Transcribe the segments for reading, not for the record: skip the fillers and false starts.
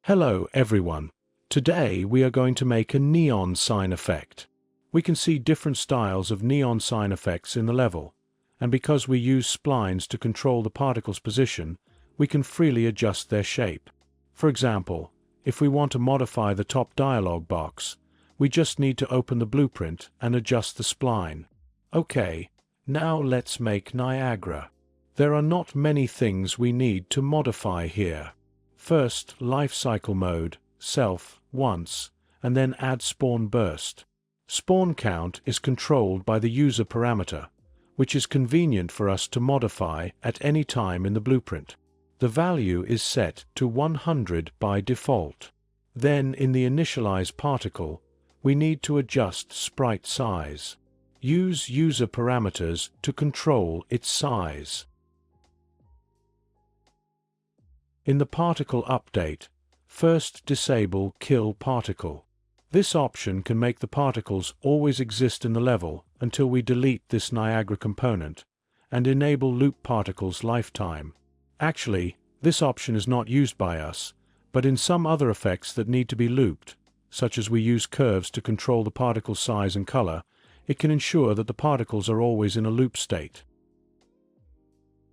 Hello everyone. Today we are going to make a neon sign effect. We can see different styles of neon sign effects in the level, and because we use splines to control the particle's position, we can freely adjust their shape. For example, if we want to modify the top dialog box, we just need to open the blueprint and adjust the spline. Okay, now let's make Niagara. There are not many things we need to modify here. First, life cycle mode, self, once, and then add spawn burst. Spawn count is controlled by the user parameter, which is convenient for us to modify at any time in the blueprint. The value is set to 100 by default. Then in the initialize particle, we need to adjust sprite size. Use user parameters to control its size. In the particle update, first disable kill particle. This option can make the particles always exist in the level until we delete this Niagara component, and enable loop particles lifetime. Actually, this option is not used by us, but in some other effects that need to be looped, such as we use curves to control the particle size and color, it can ensure that the particles are always in a loop state.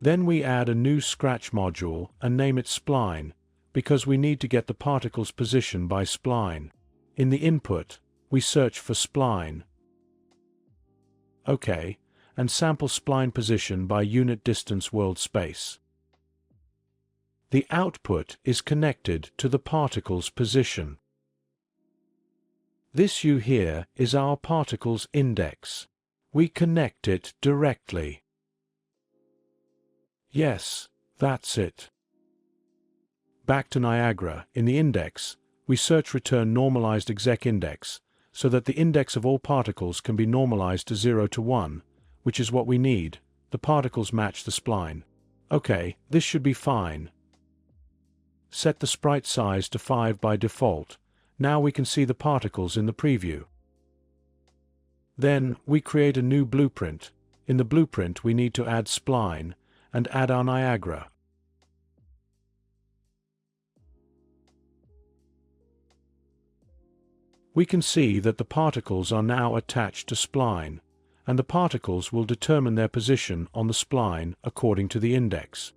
Then we add a new scratch module and name it spline, because we need to get the particle's position by spline. In the input, we search for spline. OK, and sample spline position by unit distance world space. The output is connected to the particle's position. This U here is our particle's index. We connect it directly. Yes, that's it. Back to Niagara, in the index, we search return normalized exec index, so that the index of all particles can be normalized to 0 to 1, which is what we need. The particles match the spline. Okay, this should be fine. Set the sprite size to 5 by default. Now we can see the particles in the preview. Then, we create a new blueprint. In the blueprint we need to add spline, and add our Niagara. We can see that the particles are now attached to spline, and the particles will determine their position on the spline according to the index.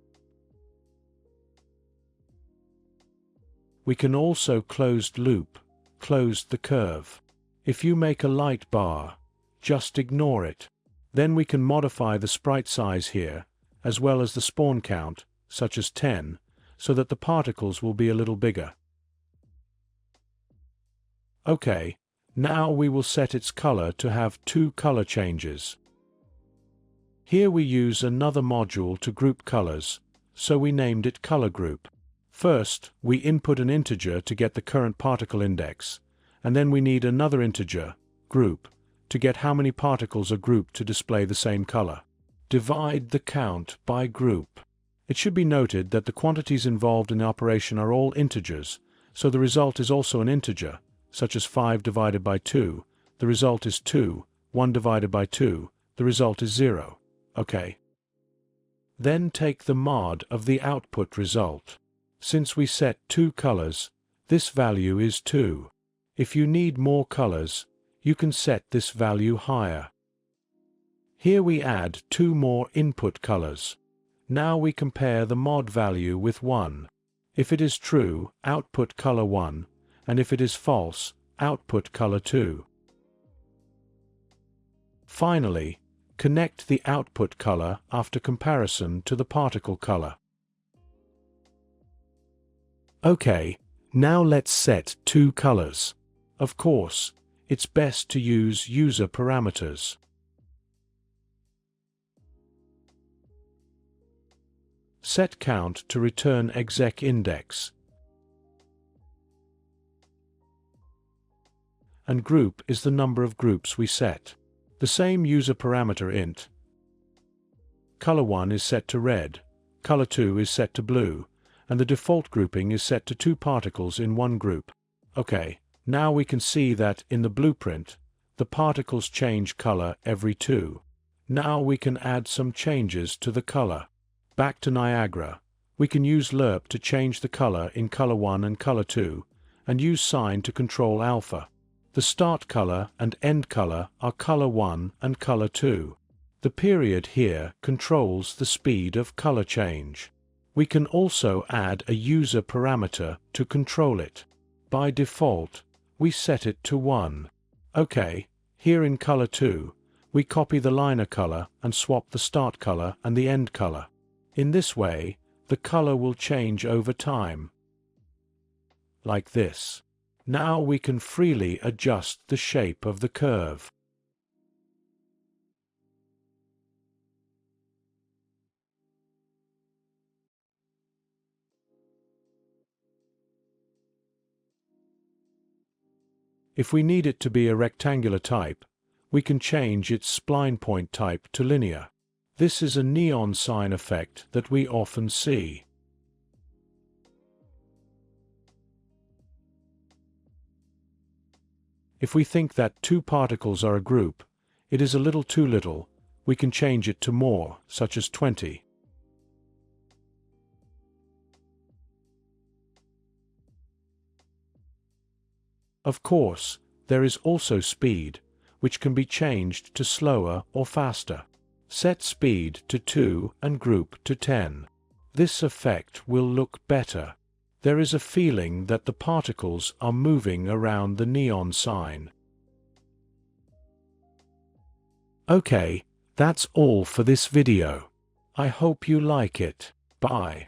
We can also closed loop, closed the curve. If you make a light bar, just ignore it. Then we can modify the sprite size here, as well as the spawn count, such as 10, so that the particles will be a little bigger. Okay, now we will set its color to have 2 color changes. Here we use another module to group colors, so we named it color group. First, we input an integer to get the current particle index, and then we need another integer, group, to get how many particles are grouped to display the same color. Divide the count by group. It should be noted that the quantities involved in the operation are all integers, so the result is also an integer, such as 5 divided by 2, the result is 2, 1 divided by 2, the result is 0. Okay. Then take the mod of the output result. Since we set 2 colors, this value is 2. If you need more colors, you can set this value higher. Here we add 2 more input colors. Now we compare the mod value with 1. If it is true, output color 1, and if it is false, output color 2. Finally, connect the output color after comparison to the particle color. Okay, now let's set 2 colors. Of course, it's best to use user parameters. Set count to return exec index. And group is the number of groups we set. The same user parameter int. Color 1 is set to red, color 2 is set to blue, and the default grouping is set to 2 particles in one group. Okay, now we can see that in the blueprint, the particles change color every 2. Now we can add some changes to the color. Back to Niagara, We can use lerp to change the color in color 1 and color 2, and use sign to control alpha. The start color and end color are color 1 and color 2. The period here controls the speed of color change. We can also add a user parameter to control it. By default, we set it to 1. OK, here in color 2, we copy the liner color and swap the start color and the end color. In this way, the color will change over time. Like this. Now we can freely adjust the shape of the curve. If we need it to be a rectangular type, we can change its spline point type to linear. This is a neon sign effect that we often see. If we think that 2 particles are a group, it is a little too little, we can change it to more, such as 20. Of course, there is also speed, which can be changed to slower or faster. Set speed to 2 and group to 10. This effect will look better. There is a feeling that the particles are moving around the neon sign. Okay, that's all for this video. I hope you like it. Bye.